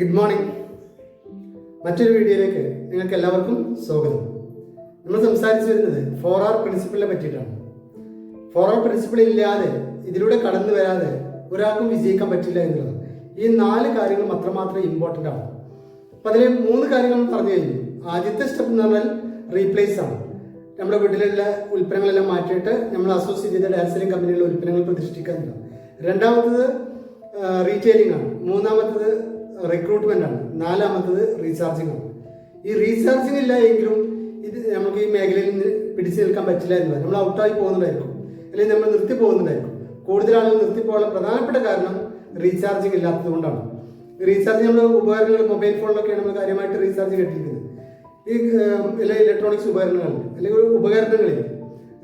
Good morning. മറ്റൊരു വീഡിയോയിലേക്ക് നിങ്ങൾക്ക് എല്ലാവർക്കും സ്വാഗതം. നമ്മൾ സംസാരിച്ചു വരുന്നത് 4R പ്രിൻസിപ്പിളിനെ പറ്റിയിട്ടാണ്. 4R പ്രിൻസിപ്പിൾ ഇല്ലാതെ, ഇതിലൂടെ കടന്നു വരാതെ ഒരാൾക്കും വിജയിക്കാൻ പറ്റില്ല എന്നുള്ളത്. ഈ 4 കാര്യങ്ങൾ അത്രമാത്രം ഇമ്പോർട്ടൻ്റ് ആണ്. അപ്പം അതിൽ 3 കാര്യങ്ങൾ പറഞ്ഞു കഴിഞ്ഞു. ആദ്യത്തെ സ്റ്റെപ്പ് എന്ന് പറഞ്ഞാൽ റീപ്ലേസ് ആണ്. നമ്മുടെ വീട്ടിലുള്ള ഉൽപ്പന്നങ്ങളെല്ലാം മാറ്റിയിട്ട് നമ്മൾ അസോസിയേറ്റ് ചെയ്ത ഡയറക്ട് കമ്പനികളിലെ ഉൽപ്പന്നങ്ങൾ പ്രതിഷ്ഠിക്കാനില്ല. രണ്ടാമത്തത് റീറ്റെയിലിംഗ് ആണ്. മൂന്നാമത്തത് റിക്രൂട്ട്മെന്റ് ആണ്. നാലാമത്തത് റീചാർജിങ് ആണ്. ഈ റീചാർജിങ് ഇല്ല എങ്കിലും ഇത് നമുക്ക് ഈ മേഖലയിൽ നിന്ന് പിടിച്ചു നിൽക്കാൻ പറ്റില്ല എന്നുള്ളത്. നമ്മൾ ഔട്ടായി പോകുന്നതായിരിക്കും, അല്ലെങ്കിൽ നമ്മൾ നിർത്തി പോകുന്നതായിരിക്കും. കൂടുതൽ ആളുകൾ നിർത്തിപ്പോകാനുള്ള പ്രധാനപ്പെട്ട കാരണം റീചാർജിങ് ഇല്ലാത്തത് കൊണ്ടാണ്. റീചാർജ് നമ്മുടെ ഉപകരണങ്ങൾ, മൊബൈൽ ഫോണിലൊക്കെയാണ് നമ്മൾ കാര്യമായിട്ട് റീചാർജ് കെട്ടിയിരിക്കുന്നത്. ഈ ഇലക്ട്രോണിക്സ് ഉപകരണങ്ങളിൽ അല്ലെങ്കിൽ ഉപകരണങ്ങളിൽ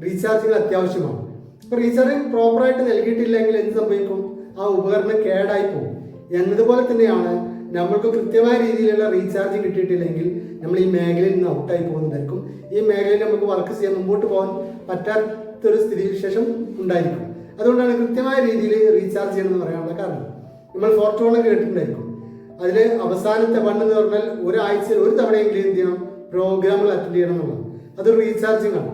റീചാർജിങ് അത്യാവശ്യമാണ്. അപ്പോൾ റീചാർജിങ് പ്രോപ്പറായിട്ട് നൽകിയിട്ടില്ലെങ്കിൽ എന്ത് സംഭവിക്കും? ആ ഉപകരണം കേടായി പോകും. എന്നതുപോലെ തന്നെയാണ് നമ്മൾക്ക് കൃത്യമായ രീതിയിലുള്ള റീചാർജിങ് കിട്ടിയിട്ടില്ലെങ്കിൽ നമ്മൾ ഈ മേഖലയിൽ നിന്ന് ഔട്ടായി പോകുന്നതായിരിക്കും. ഈ മേഖലയിൽ നമുക്ക് വർക്ക് ചെയ്യാൻ, മുമ്പോട്ട് പോകാൻ പറ്റാത്തൊരു സ്ഥിതിവിശേഷം ഉണ്ടായിരിക്കും. അതുകൊണ്ടാണ് കൃത്യമായ രീതിയിൽ റീചാർജ് ചെയ്യണമെന്ന് പറയാനുള്ള കാരണം. നമ്മൾ ഫോർട്ടോണൊക്കെ കേട്ടിട്ടുണ്ടായിരിക്കും. അതിൽ അവസാനത്തെ 1 എന്ന് പറഞ്ഞാൽ ഒരാഴ്ചയിൽ ഒരു തവണയെങ്കിലും എന്ത് ചെയ്യണം? പ്രോഗ്രാമുകൾ അറ്റൻഡ് ചെയ്യണം എന്നുള്ളത്. അതൊരു റീചാർജിങ് ആണ്.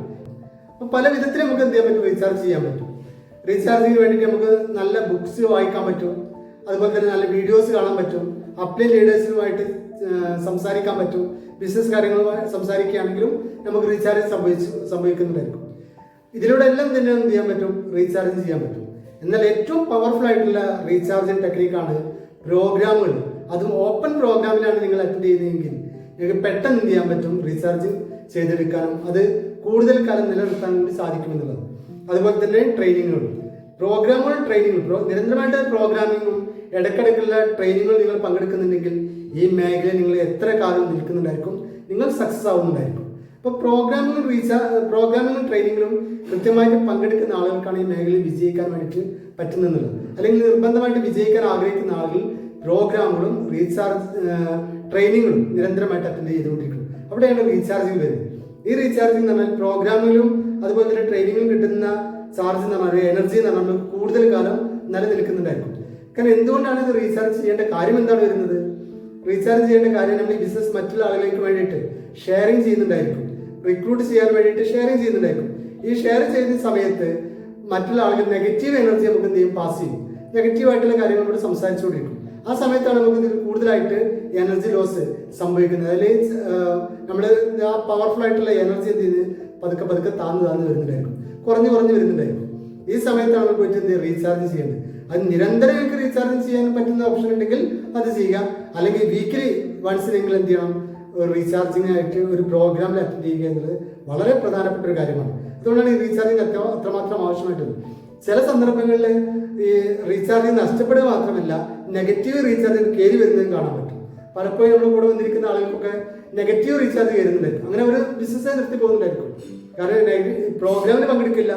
അപ്പോൾ പല വിധത്തിൽ നമുക്ക് എന്ത് ചെയ്യാൻ പറ്റും? റീചാർജ് ചെയ്യാൻ പറ്റും. റീചാർജിങ്ങിന് വേണ്ടിയിട്ട് നമുക്ക് നല്ല ബുക്സ് വായിക്കാൻ പറ്റും. അതുപോലെ തന്നെ നല്ല വീഡിയോസ് കാണാൻ പറ്റും. അപ്ലൈ ലീഡേഴ്സുമായിട്ട് സംസാരിക്കാൻ പറ്റും. ബിസിനസ് കാര്യങ്ങളുമായി സംസാരിക്കുകയാണെങ്കിലും നമുക്ക് റീചാർജ് സംഭവിക്കുന്നുണ്ടായിരിക്കും. ഇതിലൂടെ എല്ലാം തന്നെ എന്ത് ചെയ്യാൻ പറ്റും? റീചാർജ് ചെയ്യാൻ പറ്റും. എന്നാൽ ഏറ്റവും പവർഫുൾ ആയിട്ടുള്ള റീചാർജിങ് ടെക്നിക്കാണ് പ്രോഗ്രാമുകൾ. അതും ഓപ്പൺ പ്രോഗ്രാമിലാണ് നിങ്ങൾ അറ്റൻഡ് ചെയ്യുന്നതെങ്കിൽ നിങ്ങൾക്ക് പെട്ടെന്ന് എന്ത് ചെയ്യാൻ പറ്റും? റീചാർജ് ചെയ്തെടുക്കാനും അത് കൂടുതൽ കാലം നിലനിർത്താനും കൂടി സാധിക്കുമെന്നുള്ളത്. അതുപോലെ തന്നെ ട്രെയിനിങ്ങുകൾ, പ്രോഗ്രാമുകൾ, ട്രെയിനിങ്ങുകൾ, നിരന്തരമായിട്ട് പ്രോഗ്രാമിങ്ങും ഇടയ്ക്കിടയ്ക്കുള്ള ട്രെയിനിങ്ങുകൾ നിങ്ങൾ പങ്കെടുക്കുന്നുണ്ടെങ്കിൽ ഈ മേഖലയിൽ നിങ്ങൾ എത്ര കാലം നിൽക്കുന്നുണ്ടായിരിക്കും, നിങ്ങൾ സക്സസ് ആവുന്നുണ്ടായിരിക്കും. അപ്പോൾ പ്രോഗ്രാമിങ്ങും ട്രെയിനിങ്ങിലും കൃത്യമായിട്ട് പങ്കെടുക്കുന്ന ആളുകൾക്കാണ് ഈ മേഖലയിൽ വിജയിക്കാൻ വേണ്ടിയിട്ട് പറ്റുന്നത്. അല്ലെങ്കിൽ നിർബന്ധമായിട്ട് വിജയിക്കാൻ ആഗ്രഹിക്കുന്ന ആളുകൾ പ്രോഗ്രാമുകളും ട്രെയിനിങ്ങുകളും നിരന്തരമായിട്ട് അറ്റൻഡ് ചെയ്തുകൊണ്ടിരിക്കണം. അവിടെയാണ് റീചാർജിങ് വരുന്നത്. ഈ റീചാർജിങ് എന്ന് പറഞ്ഞാൽ പ്രോഗ്രാമിലും അതുപോലെ തന്നെ ട്രെയിനിങ്ങിലും കിട്ടുന്ന ചാർജ് എന്ന് പറഞ്ഞാൽ, എനർജി എന്ന് പറഞ്ഞാൽ നമുക്ക് കൂടുതൽ കാലം നിലനിൽക്കുന്നുണ്ടായിരിക്കും. കാരണം എന്തുകൊണ്ടാണ് ഇത് റീചാർജ് ചെയ്യേണ്ട കാര്യം? എന്താണ് വരുന്നത്? റീചാർജ് ചെയ്യേണ്ട കാര്യം നമ്മൾ ഈ ബിസിനസ് മറ്റുള്ള ആളുകൾക്ക് വേണ്ടിയിട്ട് ഷെയറിങ് ചെയ്യുന്നുണ്ടായിരിക്കും. റിക്രൂട്ട് ചെയ്യാൻ വേണ്ടിയിട്ട് ഷെയറിങ് ചെയ്യുന്നുണ്ടായിരിക്കും. ഈ ഷെയർ ചെയ്യുന്ന സമയത്ത് മറ്റുള്ള ആളുകൾ നെഗറ്റീവ് എനർജി നമുക്ക് എന്ത് ചെയ്യും? പാസ് ചെയ്യും. നെഗറ്റീവായിട്ടുള്ള കാര്യങ്ങളോട് സംസാരിച്ചുകൊണ്ടിരിക്കും. ആ സമയത്താണ് നമുക്ക് ഇതിൽ കൂടുതലായിട്ട് എനർജി ലോസ് സംഭവിക്കുന്നത്. അതിൽ നമ്മൾ ആ പവർഫുൾ ആയിട്ടുള്ള എനർജി എന്ത് ചെയ്ത് പതുക്കെ പതുക്കെ താന്ന് വരുന്നുണ്ടായിരിക്കും, കുറഞ്ഞു വരുന്നുണ്ടായിരിക്കും. ഈ സമയത്താണ് നമ്മൾ പോയിട്ട് എന്ത് റീചാർജ് ചെയ്യുന്നത്. അത് നിരന്തരം നിങ്ങൾക്ക് റീചാർജ് ചെയ്യാൻ പറ്റുന്ന ഓപ്ഷൻ ഉണ്ടെങ്കിൽ അത് ചെയ്യുക. അല്ലെങ്കിൽ വീക്കിലി വൺസ് നിങ്ങൾ എന്ത് ചെയ്യണം? റീചാർജിങ് ആയിട്ട് ഒരു പ്രോഗ്രാമിൽ അറ്റൻഡ് ചെയ്യുക എന്നുള്ളത് വളരെ പ്രധാനപ്പെട്ട ഒരു കാര്യമാണ്. അതുകൊണ്ടാണ് ഈ റീചാർജിങ് അത്രമാത്രം ആവശ്യമായിട്ടുള്ളത്. ചില സന്ദർഭങ്ങളിൽ ഈ റീചാർജിങ് നഷ്ടപ്പെടുക മാത്രമല്ല, നെഗറ്റീവ് റീചാർജിങ് കയറി വരുന്നതും കാണാൻ പറ്റും. പലപ്പോഴും നമ്മുടെ കൂടെ വന്നിരിക്കുന്ന ആളുകൾക്കൊക്കെ നെഗറ്റീവ് റീചാർജ് കയറുന്നുണ്ടായിരിക്കും. അങ്ങനെ ഒരു ബിസിനസ്സായി നിർത്തി പോകുന്നുണ്ടായിരിക്കും. കാരണം പ്രോഗ്രാമിന് പങ്കെടുക്കില്ല,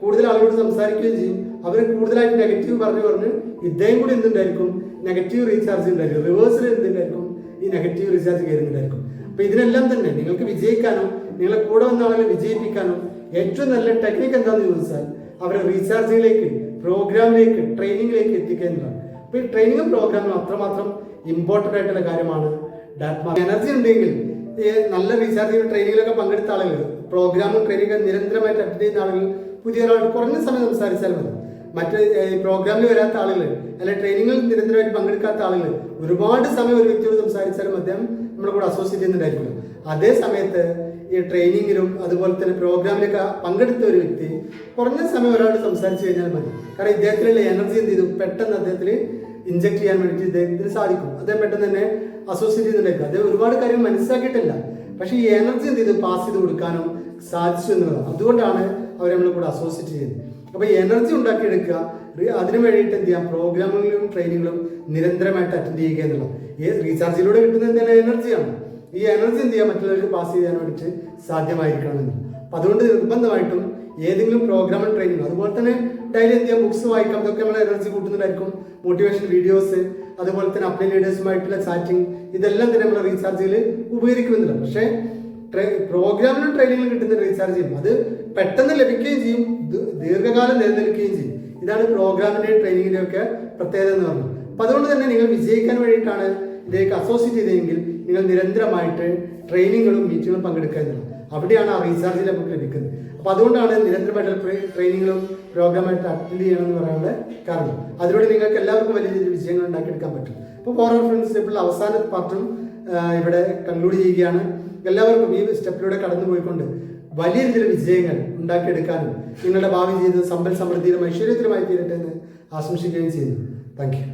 കൂടുതൽ ആളുകളോട് സംസാരിക്കുകയും ചെയ്യും. അവർ കൂടുതലായിട്ട് നെഗറ്റീവ് പറഞ്ഞ് ഇദ്ദേഹം കൂടി എന്തുണ്ടായിരിക്കും? നെഗറ്റീവ് റീചാർജ് ഉണ്ടായിരിക്കും. റിവേഴ്സിൽ എന്തുണ്ടായിരിക്കും? ഈ നെഗറ്റീവ് റീചാർജ് കയറുന്നുണ്ടായിരിക്കും. അപ്പൊ ഇതിനെല്ലാം തന്നെ നിങ്ങൾക്ക് വിജയിക്കാനോ നിങ്ങളെ കൂടെ വന്ന ആളുകളെ വിജയിപ്പിക്കാനോ ഏറ്റവും നല്ല ടെക്നിക്ക് എന്താണെന്ന് ചോദിച്ചാൽ അവരെ റീചാർജിലേക്ക്, പ്രോഗ്രാമിലേക്ക്, ട്രെയിനിങ്ങിലേക്ക് എത്തിക്കുക എന്നതാണ്. അപ്പൊ ഈ ട്രെയിനിങ്ങും പ്രോഗ്രാമും അത്രമാത്രം ഇമ്പോർട്ടൻ്റ് ആയിട്ടുള്ള കാര്യമാണ്. എനർജി ഉണ്ടെങ്കിൽ നല്ല റീചാർജിങ് ട്രെയിനിങ്ങിലൊക്കെ പങ്കെടുത്ത ആളുകൾ, പ്രോഗ്രാമും ട്രെയിനിങ്ങും നിരന്തരമായിട്ട് അറ്റൻഡ് ചെയ്യുന്ന ആളുകൾ പുതിയ ഒരാൾ കുറഞ്ഞ സമയം സംസാരിച്ചാൽ മതി. മറ്റ് പ്രോഗ്രാമിൽ വരാത്ത ആളുകൾ അല്ലെങ്കിൽ ട്രെയിനിങ്ങിൽ നിരന്തരമായിട്ട് പങ്കെടുക്കാത്ത ആളുകൾ ഒരുപാട് സമയം ഒരു വ്യക്തിയോട് സംസാരിച്ചാലും അദ്ദേഹം നമ്മുടെ കൂടെ അസോസിയേറ്റ് ചെയ്യുന്നുണ്ടായിരിക്കും. അതേ സമയത്ത് ഈ ട്രെയിനിങ്ങിലും അതുപോലെ തന്നെ പ്രോഗ്രാമിലൊക്കെ പങ്കെടുത്ത ഒരു വ്യക്തി കുറഞ്ഞ സമയം ഒരാളോട് സംസാരിച്ചു കഴിഞ്ഞാൽ മതി. കാരണം ഇദ്ദേഹത്തിലുള്ള എനർജി എന്ത് ചെയ്തു? പെട്ടെന്ന് അദ്ദേഹത്തിന് ഇൻജക്ട് ചെയ്യാൻ വേണ്ടിയിട്ട് ഇദ്ദേഹത്തിന് സാധിക്കും. അദ്ദേഹം പെട്ടെന്ന് തന്നെ അസോസിയേറ്റ് ചെയ്യുന്നുണ്ടായിരിക്കും. അദ്ദേഹം ഒരുപാട് കാര്യം മനസ്സിലാക്കിയിട്ടില്ല, പക്ഷേ ഈ എനർജി എന്ത് ചെയ്തു? പാസ് ചെയ്ത് കൊടുക്കാനും സാധിച്ചു എന്നുള്ളതാണ്. അതുകൊണ്ടാണ് അവർ നമ്മളെ കൂടെ അസോസിയേറ്റ് ചെയ്യുന്നത്. അപ്പോൾ ഈ എനർജി ഉണ്ടാക്കിയെടുക്കുക, അതിനു വേണ്ടിയിട്ട് എന്ത് ചെയ്യാം? പ്രോഗ്രാമുകളും ട്രെയിനിങ്ങുകളും നിരന്തരമായിട്ട് അറ്റൻഡ് ചെയ്യുക എന്നുള്ളത്. ഈ റീചാർജിലൂടെ കിട്ടുന്ന എന്തെങ്കിലും എനർജിയാണ്. ഈ എനർജി എന്ത് ചെയ്യാൻ മറ്റുള്ളവർക്ക് പാസ് ചെയ്യാൻ വേണ്ടിയിട്ട് സാധ്യമായിരിക്കണമെന്ന്. അപ്പം അതുകൊണ്ട് നിർബന്ധമായിട്ടും ഏതെങ്കിലും പ്രോഗ്രാമും ട്രെയിനിങ്ങും, അതുപോലെ തന്നെ ഡെയിലി എന്ത് ചെയ്യാം? ബുക്സ് വായിക്കാം. അതൊക്കെ നമ്മൾ എനർജി കൂട്ടുന്നുണ്ടായിരിക്കും. മോട്ടിവേഷൻ വീഡിയോസ്, അതുപോലെ തന്നെ അപ്ലൈ ലീഡേഴ്സുമായിട്ടുള്ള ചാറ്റിംഗ്, ഇതെല്ലാം തന്നെ നമ്മൾ റീചാർജിൽ ഉപകരിക്കുമെന്നില്ല. പക്ഷേ പ്രോഗ്രാമിനും ട്രെയിനിങ്ങിലും കിട്ടുന്ന റീചാർജ് ചെയ്യും, അത് പെട്ടെന്ന് ലഭിക്കുകയും ചെയ്യും, ദീർഘകാലം നിലനിൽക്കുകയും ചെയ്യും. ഇതാണ് പ്രോഗ്രാമിന്റെയും ട്രെയിനിങ്ങിന്റെയും ഒക്കെ പ്രത്യേകത എന്ന് പറഞ്ഞത്. അപ്പൊ അതുകൊണ്ട് തന്നെ നിങ്ങൾ വിജയിക്കാൻ വേണ്ടിയിട്ടാണ് ഇതിലേക്ക് അസോസിയേറ്റ് ചെയ്തെങ്കിൽ നിങ്ങൾ നിരന്തരമായിട്ട് ട്രെയിനിങ്ങുകളും മീറ്റിങ്ങുകളും പങ്കെടുക്കുക എന്നുള്ളത്. അവിടെയാണ് ആ റീചാർജ് നമുക്ക് ലഭിക്കുന്നത്. അപ്പോൾ അതുകൊണ്ടാണ് നിരന്തരമായിട്ടുള്ള ട്രെയിനിങ്ങുകളും പ്രോഗ്രാമായിട്ട് അറ്റൻഡ് ചെയ്യണമെന്ന് പറയാനുള്ള കാരണം. അതിലൂടെ നിങ്ങൾക്ക് എല്ലാവർക്കും വലിയ രീതിയിൽ വിജയങ്ങൾ ഉണ്ടാക്കിയെടുക്കാൻ പറ്റും. അപ്പോൾ 4 hour പ്രിൻസിപ്പിൾ അവസാന പാർട്ടും ഇവിടെ കൺക്ലൂഡ് ചെയ്യുകയാണ്. എല്ലാവർക്കും ഈ സ്റ്റെപ്പിലൂടെ കടന്നു പോയിക്കൊണ്ട് വലിയ രീതിയിൽ വിജയങ്ങൾ ഉണ്ടാക്കിയെടുക്കാനും നിങ്ങളുടെ ഭാവി ജീവിതം സമ്പൽ സമൃദ്ധിയിലും ഐശ്വര്യത്തിലുമായി തീരട്ടെ എന്ന് ആശംസിക്കുകയും ചെയ്യുന്നു. Thank you.